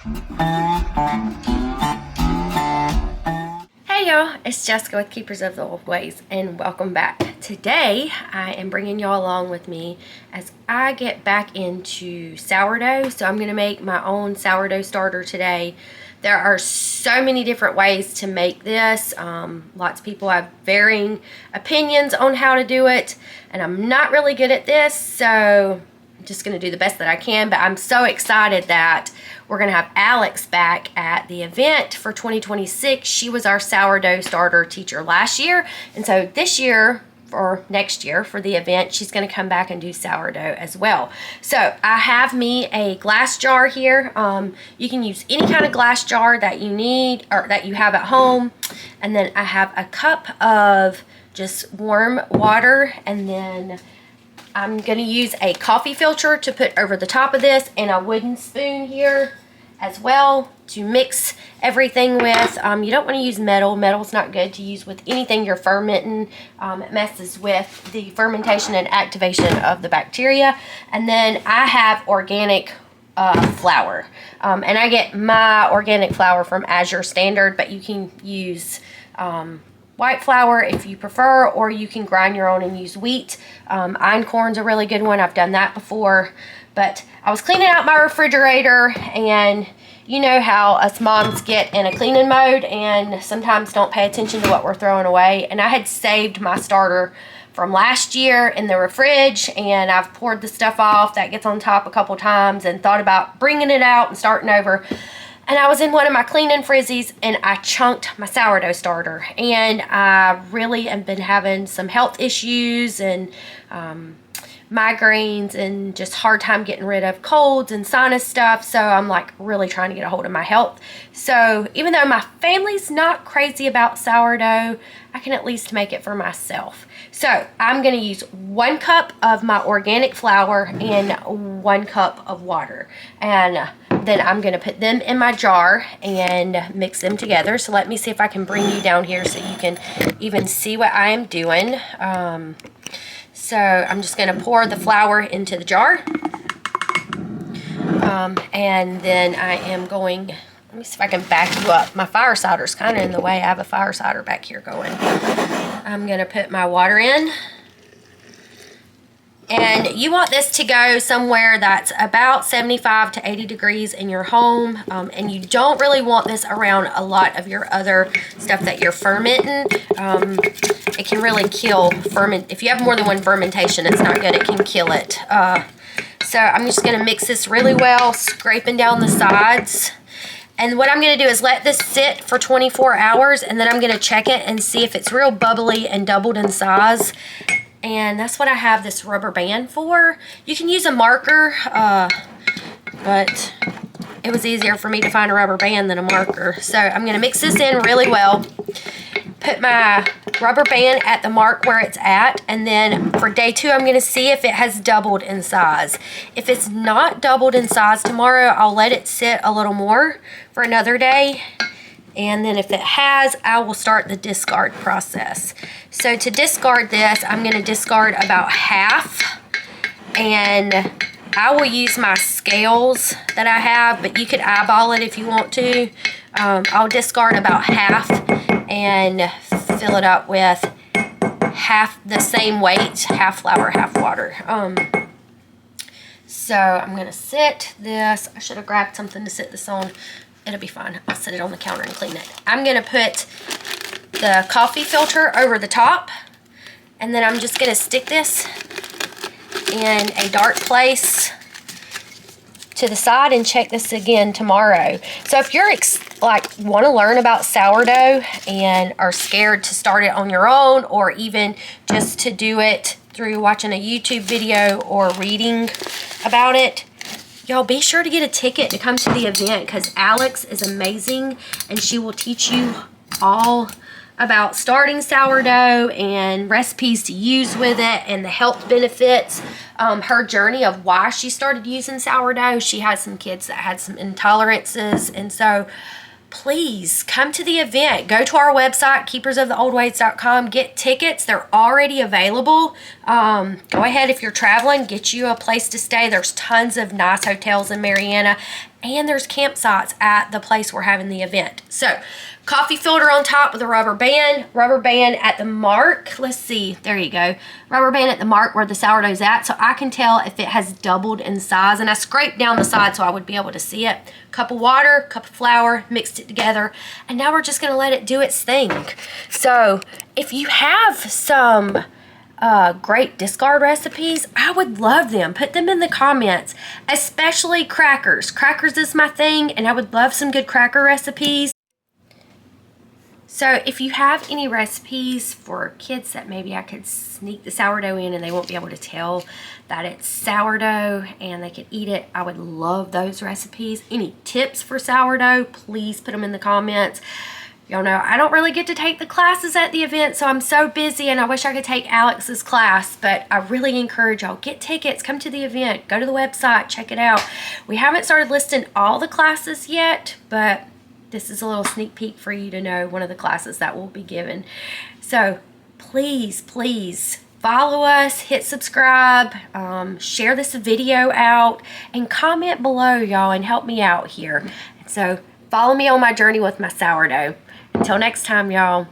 Hey y'all, it's Jessica with Keepers of the Old Ways, and welcome back. Today I am bringing y'all along with me as I get back into sourdough. So I'm going to make my own sourdough starter today. There are so many different ways to make this. Lots of people have varying opinions on how to do it, and I'm not really good at this, so I'm just going to do the best that I can. But I'm so excited that we're going to have Alex back at the event for 2026. She was our sourdough starter teacher last year, and so this year, or next year for the event, she's going to come back and do sourdough as well. So I have me a glass jar here. You can use any kind of glass jar that you need or that you have at home. And then I have a cup of just warm water, and then I'm going to use a coffee filter to put over the top of this, and a wooden spoon here as well to mix everything with. You don't want to use metal. Metal's not good to use with anything you're fermenting. It messes with the fermentation and activation of the bacteria. And then I have organic flour. And I get my organic flour from Azure Standard, but you can use white flour if you prefer, or you can grind your own and use wheat. Einkorn's a really good one. I've done that before. But I was cleaning out my refrigerator, and you know how us moms get in a cleaning mode and sometimes don't pay attention to what we're throwing away. And I had saved my starter from last year in the fridge, and I've poured the stuff off that gets on top a couple times and thought about bringing it out and starting over. And I was in one of my cleaning frizzies, and I chunked my sourdough starter. And I really have been having some health issues and migraines and just hard time getting rid of colds and sinus stuff. So I'm like really trying to get a hold of my health. So even though my family's not crazy about sourdough, I can at least make it for myself. So I'm going to use 1 cup of my organic flour and 1 cup of water. And then I'm going to put them in my jar and mix them together. So let me see if I can bring you down here so you can even see what I am doing. So I'm just going to pour the flour into the jar. And then I am going, let me see if I can back you up. My fire cider's kind of in the way. I have a fire cider back here going. I'm going to put my water in. And you want this to go somewhere that's about 75 to 80 degrees in your home. And you don't really want this around a lot of your other stuff that you're fermenting. It can really kill if you have more than one fermentation, it's not good. It can kill it. So I'm just going to mix this really well, scraping down the sides. And what I'm going to do is let this sit for 24 hours, and then I'm going to check it and see if it's real bubbly and doubled in size. And that's what I have this rubber band for. You can use a marker, but it was easier for me to find a rubber band than a marker. So I'm going to mix this in really well. Put my rubber band at the mark where it's at, and then for day 2 I'm going to see if it has doubled in size. If it's not doubled in size tomorrow, I'll let it sit a little more for another day, and then if it has, I will start the discard process. So to discard this, I'm going to discard about half, and I will use my scales that I have, but you could eyeball it if you want to. I'll discard about half and fill it up with half the same weight, half flour, half water. So I'm going to sit this. I should have grabbed something to sit this on. It'll be fine. I'll set it on the counter and clean it. I'm going to put the coffee filter over the top, and then I'm just going to stick this in a dark place to the side and check this again tomorrow. So if you're want to learn about sourdough and are scared to start it on your own, or even just to do it through watching a YouTube video or reading about it, y'all be sure to get a ticket to come to the event, because Alex is amazing and she will teach you all about starting sourdough and recipes to use with it and the health benefits. Her journey of why she started using sourdough. She has some kids that had some intolerances, and so please come to the event. Go to our website, keepersoftheoldways.com. Get tickets. They're already available. Go ahead, if you're traveling, get you a place to stay. There's tons of nice hotels in Marianna. and there's campsites at the place we're having the event. So coffee filter on top with a rubber band at the mark. Let's see, there you go. Rubber band at the mark where the sourdough's at, so I can tell if it has doubled in size. And I scraped down the side so I would be able to see it. Cup of water, cup of flour, mixed it together, and now we're just gonna let it do its thing. So if you have some great discard recipes, I would love them. Put them in the comments, especially crackers. Crackers is my thing, and I would love some good cracker recipes. So if you have any recipes for kids that maybe I could sneak the sourdough in and they won't be able to tell that it's sourdough and they could eat it, I would love those recipes. Any tips for sourdough, please put them in the comments. Y'all know I don't really get to take the classes at the event, so I'm so busy, and I wish I could take Alex's class, but I really encourage y'all, get tickets, come to the event, go to the website, check it out. We haven't started listing all the classes yet, but this is a little sneak peek for you to know one of the classes that will be given. So please, please follow us, hit subscribe, share this video out, and comment below, y'all, and help me out here. So follow me on my journey with my sourdough. Until next time, y'all.